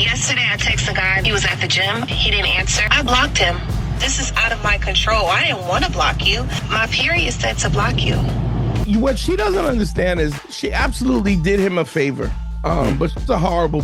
Yesterday, I texted a guy. He was at the gym. He didn't answer. I blocked him. This is out of my control. I didn't want to block you. My period said to block you. What she doesn't understand is she absolutely did him a favor. But she's a horrible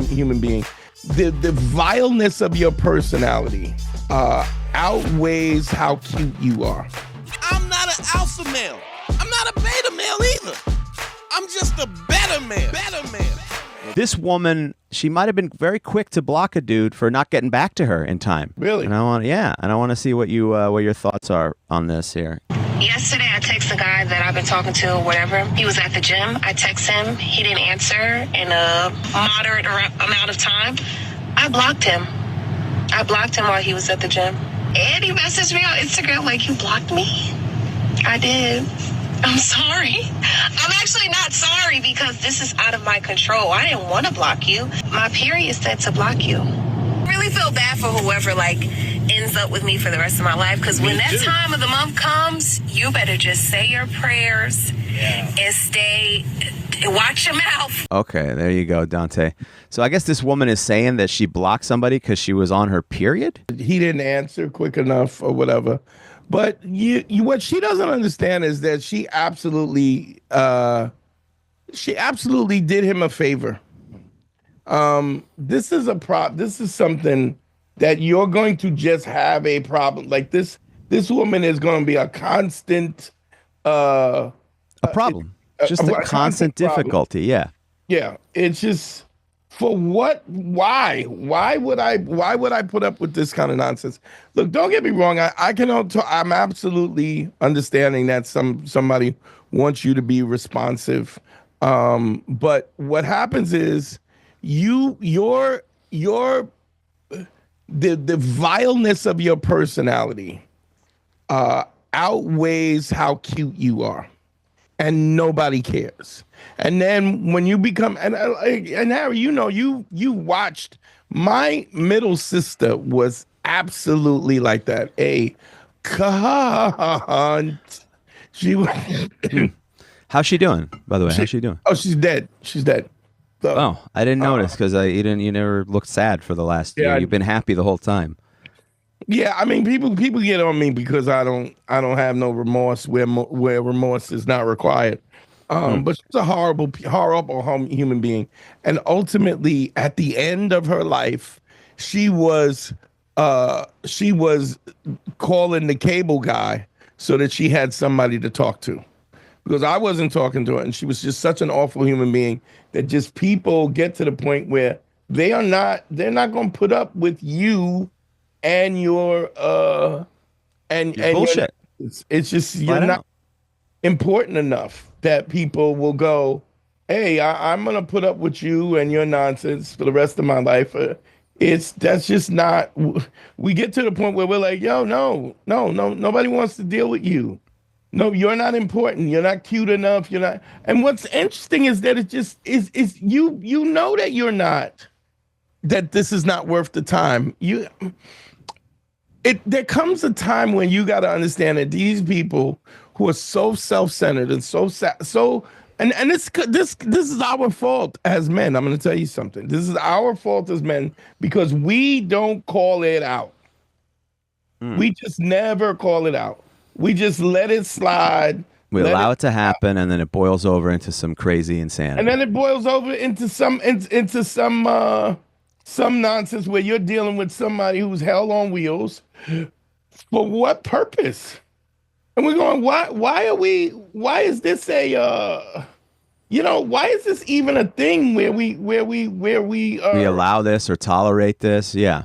human being. The vileness of your personality outweighs how cute you are. I'm not an alpha male. I'm not a beta male either. I'm just a better man. This woman, she might have been very quick to block a dude for not getting back to her in time. Really? And I want to see what your thoughts are on this here. Yesterday, I texted a guy that I've been talking to or whatever. He was at the gym. I texted him. He didn't answer in a moderate amount of time. I blocked him. While he was at the gym. And he messaged me on Instagram like, you blocked me? I did. I'm sorry. I'm actually not sorry because this is out of my control. I didn't want to block you. My period said to block you. I really feel bad for whoever ends up with me for the rest of my life, because when that time of the month comes, you better just say your prayers and watch your mouth. Okay, there you go, Dante. So I guess this woman is saying that she blocked somebody because she was on her period? He didn't answer quick enough or whatever. But what she doesn't understand is that she absolutely did him a favor. This is something that you're going to just have a problem. Like this woman is going to be a constant a problem. Just a constant difficulty, yeah. Yeah. It's just for what? Why would I put up with this kind of nonsense? Look, don't get me wrong. I'm absolutely understanding that somebody wants you to be responsive. But what happens is the vileness of your personality outweighs how cute you are, and nobody cares. And then when you become and Harry, you watched. My middle sister was absolutely like that. A cunt. She was. How's she doing, by the way? How's she doing? Oh, she's dead. She's dead. So, I didn't notice because you never looked sad for the last year. You've been happy the whole time. Yeah, I mean, people get on me because I don't have no remorse where remorse is not required. But she's a horrible human being, and ultimately, at the end of her life, she was calling the cable guy so that she had somebody to talk to, because I wasn't talking to her, and she was just such an awful human being that just people get to the point where they're not going to put up with you and your bullshit. It's just you're not important enough that people will go, hey, I'm going to put up with you and your nonsense for the rest of my life. That's just not, we get to the point where we're like, yo, no, nobody wants to deal with you. No, you're not important. You're not cute enough. You're not. And what's interesting is that it just is you know that you're not, that this is not worth the time. There comes a time when you got to understand that these people who are so self-centered and and this is our fault as men. I'm going to tell you something. This is our fault as men because we don't call it out. We just never call it out. We just let it slide. We allow it to happen, and then it boils over into some crazy insanity. And then it boils over into some nonsense where you're dealing with somebody who's hell on wheels. For what purpose? And we're going, why is this why is this even a thing where we allow this or tolerate this? Yeah.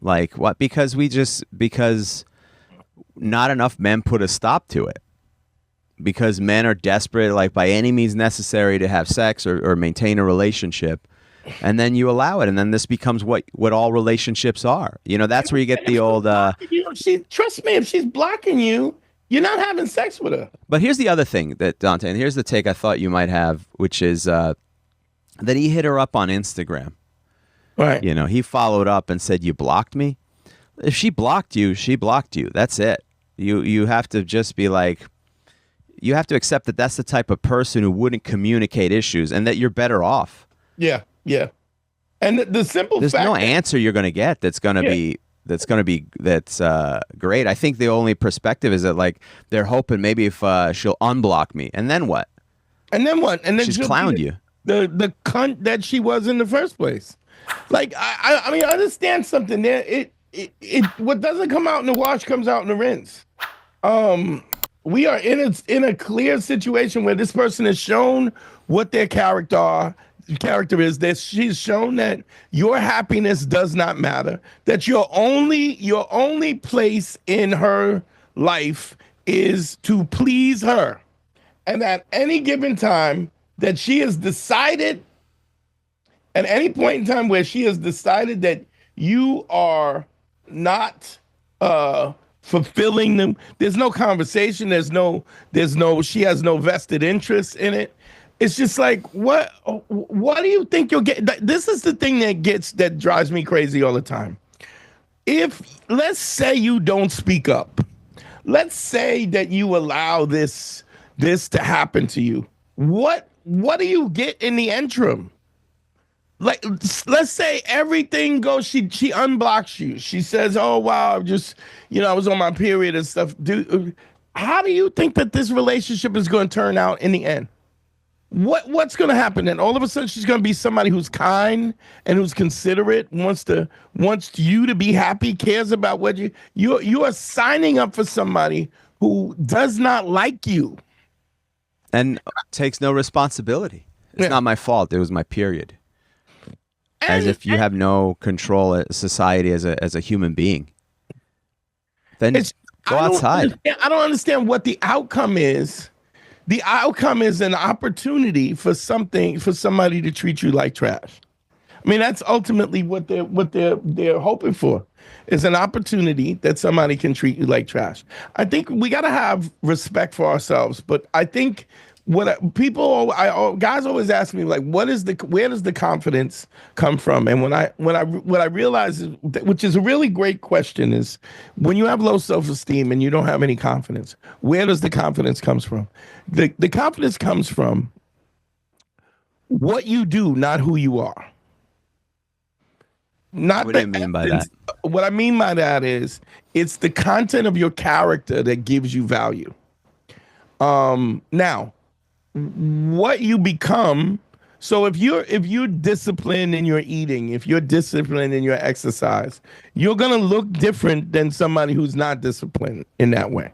Like what? Because not enough men put a stop to it. Because men are desperate, like by any means necessary, to have sex or maintain a relationship. And then you allow it, and then this becomes what all relationships are. That's where you get the old. Trust me, if she's blocking you, you're not having sex with her. But here's the other thing that Dante, and here's the take I thought you might have, which is that he hit her up on Instagram. Right. He followed up and said, "You blocked me." If she blocked you, she blocked you. That's it. You have to just be like, you have to accept that that's the type of person who wouldn't communicate issues, and that you're better off. Yeah. And the simple There's fact no answer you're going to get that's going to be great. I think the only perspective is that like they're hoping maybe if she'll unblock me, and then what? And then what? And then She's she'll clowned be you. The cunt that she was in the first place. Like I mean, I understand something there. It what doesn't come out in the wash comes out in the rinse. We are in a clear situation where this person has shown what their character is. That she's shown that your happiness does not matter. That your only place in her life is to please her, and at any given time that she has decided, at any point in time where she has decided that you are not fulfilling them, there's no conversation, she has no vested interest in it. It's just like, what do you think you'll get? This is the thing that drives me crazy all the time. If, let's say you don't speak up, let's say that you allow this to happen to you, what do you get in the interim? Like, let's say everything goes, she unblocks you. She says, oh, wow, I was on my period and stuff. How do you think that this relationship is going to turn out in the end? What's going to happen then? All of a sudden, she's going to be somebody who's kind and who's considerate, wants you to be happy, cares about what you are signing up for somebody who does not like you. And takes no responsibility. It's not my fault. It was my period. As if you have no control at society as a human being. Then go outside. I don't understand what the outcome is. The outcome is an opportunity for somebody to treat you like trash. I mean, that's ultimately what they're hoping for, is an opportunity that somebody can treat you like trash. I think we got to have respect for ourselves, but I think guys always ask me, like, where does the confidence come from? And what I realize is, which is a really great question, is when you have low self-esteem and you don't have any confidence, where does the confidence comes from? The confidence comes from what you do, not who you are. What do you mean by that? What I mean by that is, it's the content of your character that gives you value. Now, what you become. So if you're disciplined in your eating, if you're disciplined in your exercise, you're gonna look different than somebody who's not disciplined in that way.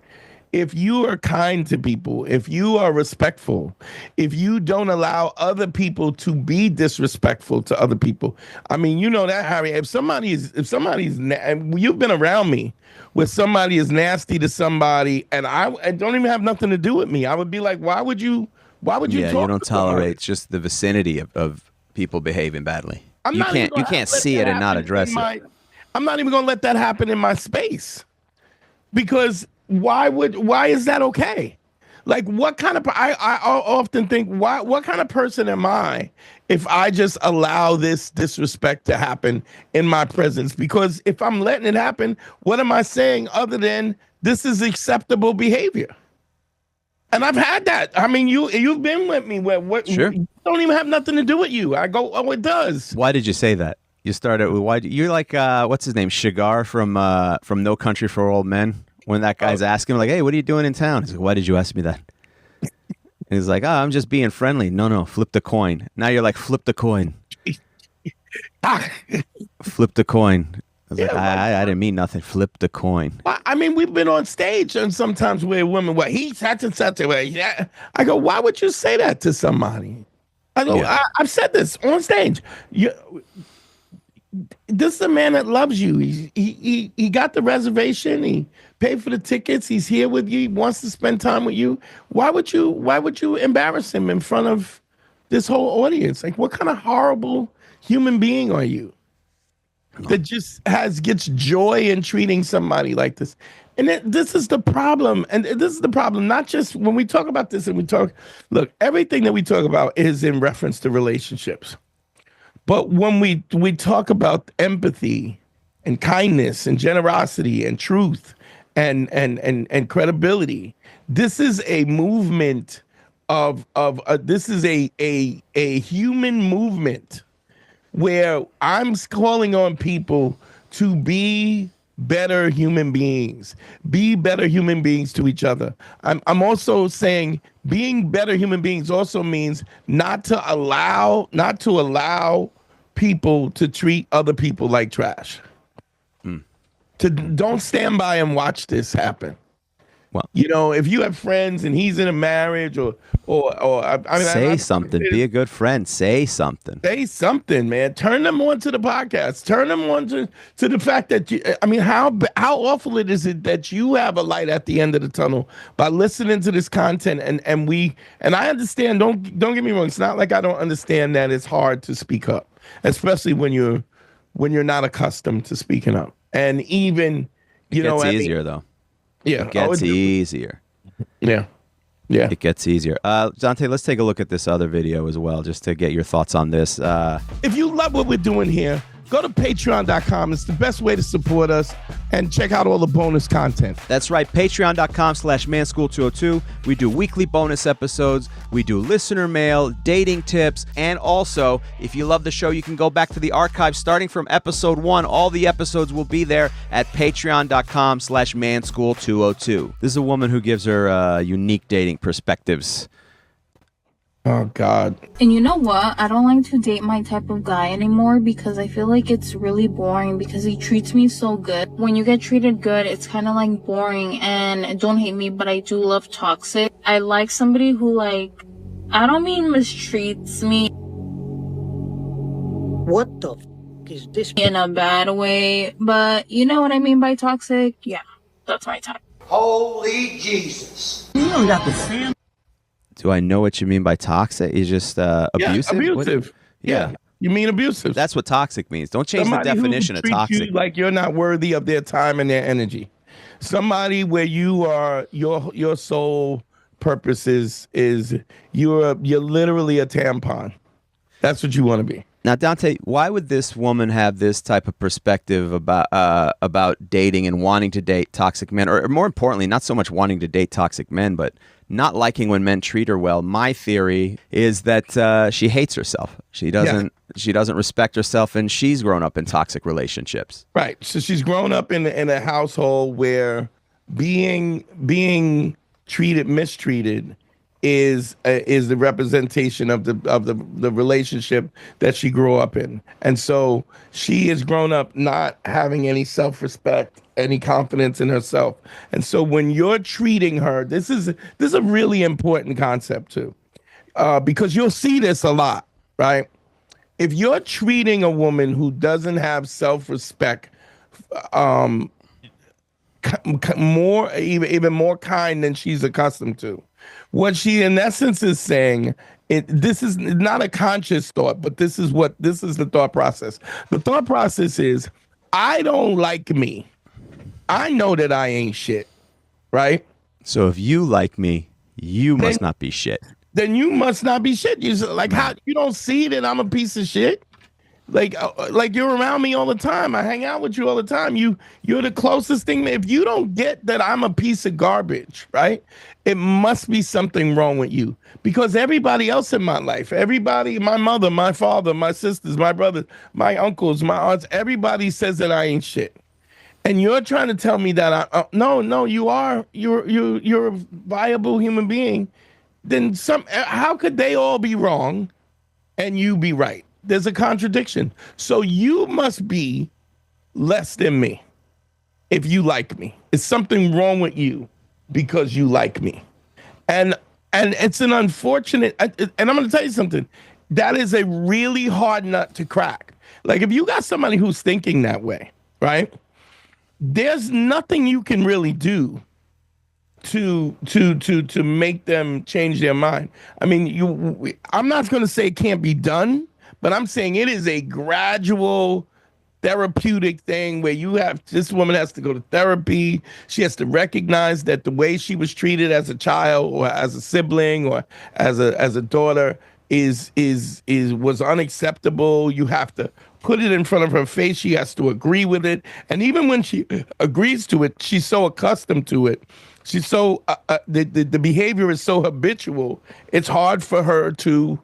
If you are kind to people, if you are respectful, if you don't allow other people to be disrespectful to other people. I mean, you know that, Harry. If somebody's, you've been around me where somebody is nasty to somebody, and I don't even have nothing to do with me, I would be like, why would you? Yeah, you don't tolerate just the vicinity of people behaving badly. You can't see it and not address it. I'm not even gonna let that happen in my space, because why is that okay? Like, what kind of I often think, what kind of person am I if I just allow this disrespect to happen in my presence? Because if I'm letting it happen, what am I saying other than this is acceptable behavior? And I've had that. I mean, you've been with me where Sure. don't even have nothing to do with you. I go, oh, it does. Why did you say that? You started with why? You're like what's his name, Shigar from No Country for Old Men. When that guy's asking him, like, hey, what are you doing in town? He's like, why did you ask me that? And he's like, oh, I'm just being friendly. No, flip the coin. Now you're like, flip the coin. Flip the coin. I was like, I didn't mean nothing. Flip the coin. I mean, we've been on stage and sometimes where women, he's such and such a way. Yeah. I go, why would you say that to somebody? I go, I've said this on stage. This is a man that loves you. He got the reservation. He paid for the tickets. He's here with you. He wants to spend time with you. Why would you embarrass him in front of this whole audience? Like, what kind of horrible human being are you that just gets joy in treating somebody like this? And this is the problem. And this is the problem, not just when we talk about this and look, everything that we talk about is in reference to relationships. But when we talk about empathy and kindness and generosity and truth and credibility, this is a movement this is a human movement where I'm calling on people to be better human beings, be better human beings to each other. I'm also saying being better human beings also means not to allow people to treat other people like trash. Don't stand by and watch this happen. Well, if you have friends and he's in a marriage or say something. Be a good friend. Say something. Say something, man. Turn them on to the podcast. Turn them on to the fact that how awful it is that you have a light at the end of the tunnel by listening to this content and I understand. Don't get me wrong. It's not like I don't understand that it's hard to speak up, especially when you're not accustomed to speaking up, and even it gets easier though. Yeah, it gets easier. Yeah. It gets easier. Dante, let's take a look at this other video as well, just to get your thoughts on this. If you love what we're doing here, go to patreon.com. It's the best way to support us, and check out all the bonus content. That's right, patreon.com/manschool202. We do weekly bonus episodes. We do listener mail, dating tips, and also, if you love the show, you can go back to the archive starting from episode 1. All the episodes will be there at patreon.com/manschool202. This is a woman who gives her unique dating perspectives. Oh, God. And you know what? I don't like to date my type of guy anymore because I feel like it's really boring because he treats me so good. When you get treated good, it's kind of like boring. And don't hate me, but I do love toxic. I like somebody who I don't mean mistreats me. What the f*** is this? In a bad way, but you know what I mean by toxic? Yeah, that's my type. Holy Jesus. You don't got the same. Do I know what you mean by toxic? Is just abusive? Yeah, abusive. Yeah. You mean abusive. That's what toxic means. Don't change Somebody the definition of toxic. You like you're not worthy of their time and their energy. Somebody where you are, your sole purpose is you're literally a tampon. That's what you want to be. Now, Dante, why would this woman have this type of perspective about dating and wanting to date toxic men, or more importantly, not so much wanting to date toxic men, but not liking when men treat her well? My theory is that she hates herself. She doesn't respect herself, and she's grown up in toxic relationships. Right. So she's grown up in a household where being mistreated is the representation of the relationship that she grew up in. And so she has grown up not having any self-respect, any confidence in herself. And so when you're treating her, this is a really important concept too, because you'll see this a lot, right? If you're treating a woman who doesn't have self-respect, even more kind than she's accustomed to, what she in essence is saying, this is not a conscious thought, but this is the thought process. The thought process is, I don't like me. I know that I ain't shit, right? So if you like me, you must not be shit. Then you must not be shit. You like, how you don't see that I'm a piece of shit? Like you're around me all the time. I hang out with you all the time. You're the closest thing. If you don't get that I'm a piece of garbage, right? It must be something wrong with you, because everybody else in my life, everybody, my mother, my father, my sisters, my brothers, my uncles, my aunts, everybody says that I ain't shit. And you're trying to tell me that no, you're a viable human being. Then how could they all be wrong and you be right? There's a contradiction. So you must be less than me if you like me. It's something wrong with you because you like me. And it's an unfortunate, and I'm going to tell you something. That is a really hard nut to crack. Like, if you got somebody who's thinking that way, right? There's nothing you can really do to make them change their mind. I mean, I'm not going to say it can't be done, but I'm saying it is a gradual therapeutic thing where this woman has to go to therapy. She has to recognize that the way she was treated as a child or as a sibling or as a daughter was unacceptable. You have to put it in front of her face. She has to agree with it. And even when she agrees to it, she's so accustomed to it. She's so the behavior is so habitual. It's hard for her to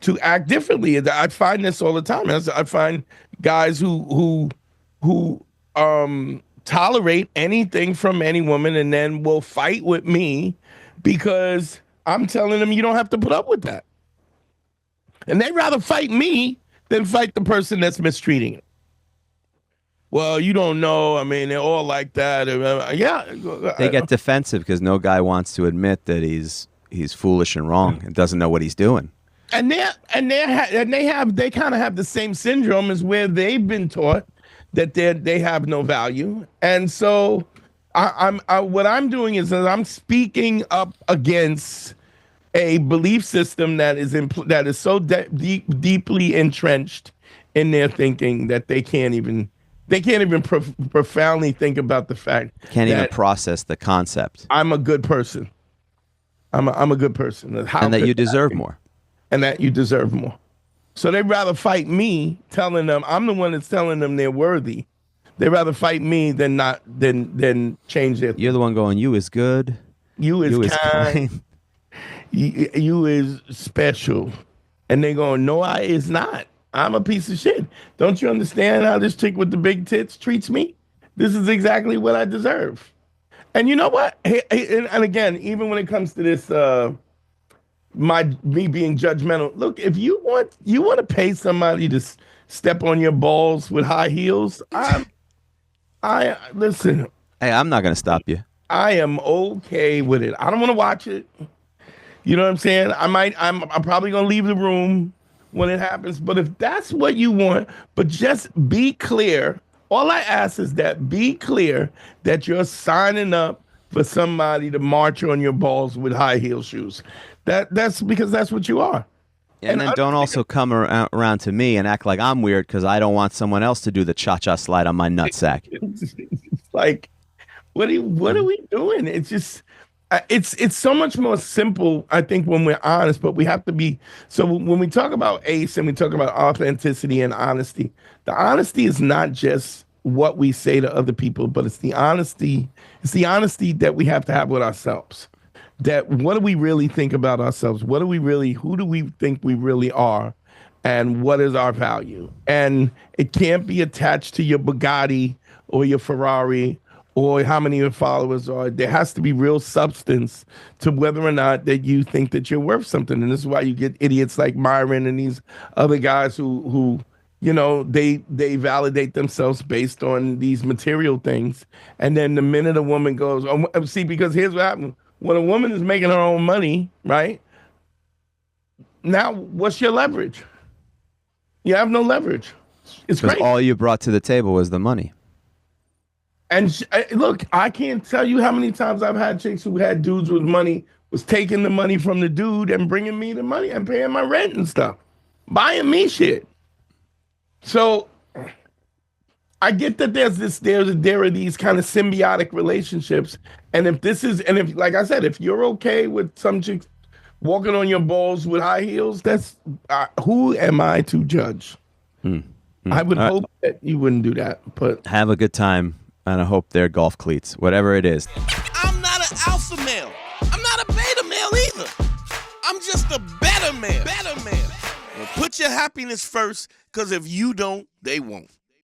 to act differently. I find this all the time. I find guys who tolerate anything from any woman and then will fight with me because I'm telling them you don't have to put up with that. And they'd rather fight me than fight the person that's mistreating it. Well, you don't know. I mean, they're all like that. Yeah. They get defensive because no guy wants to admit that he's foolish and wrong and doesn't know what he's doing. And they kind of have the same syndrome as where they've been taught that they have no value. And so what I'm doing is I'm speaking up against a belief system that is so deeply entrenched in their thinking that they can't even profoundly think about the fact can't even process the concept. I'm a good person. I'm a good person. And that you deserve more. And that you deserve more. So they'd rather fight me, telling them I'm the one that's telling them they're worthy. They'd rather fight me than change their. You're the one going, you is good. You is kind. You is special. And they going, no, I is not. I'm a piece of shit. Don't you understand how this chick with the big tits treats me? This is exactly what I deserve. And you know what? And again, even when it comes to this, me being judgmental. Look, if you want to pay somebody to step on your balls with high heels, I listen. Hey, I'm not gonna stop you. I am okay with it. I don't want to watch it. You know what I'm saying? I'm probably gonna leave the room when it happens. But if that's what you want, but just be clear. All I ask is that be clear that you're signing up for somebody to march on your balls with high heel shoes. That's because that's what you are. And then don't also come around to me and act like I'm weird because I don't want someone else to do the cha-cha slide on my nutsack. It's like, what are we doing? It's just, it's so much more simple, I think, when we're honest, but we have to be. So when we talk about ACE and we talk about authenticity and honesty, the honesty is not just what we say to other people, but it's the honesty that we have to have with ourselves. That what do we really think about ourselves? Who do we think we really are? And what is our value? And it can't be attached to your Bugatti or your Ferrari or how many of your followers are. There has to be real substance to whether or not that you think that you're worth something. And this is why you get idiots like Myron and these other guys who you know, they validate themselves based on these material things. And then the minute a woman goes, see, because here's what happens. When a woman is making her own money, right? Now, what's your leverage? You have no leverage. It's because great. All you brought to the table was the money. And look, I can't tell you how many times I've had chicks who had dudes with money, was taking the money from the dude and bringing me the money and paying my rent and stuff, buying me shit. So I get that there are these kind of symbiotic relationships. And if like I said, if you're okay with some chicks walking on your balls with high heels, that's who am I to judge? I would hope that you wouldn't do that, but have a good time. And I hope they're golf cleats, whatever it is. I'm not an alpha male. I'm not a beta male either. I'm just a better man. Well, put your happiness first, because if you don't, they won't.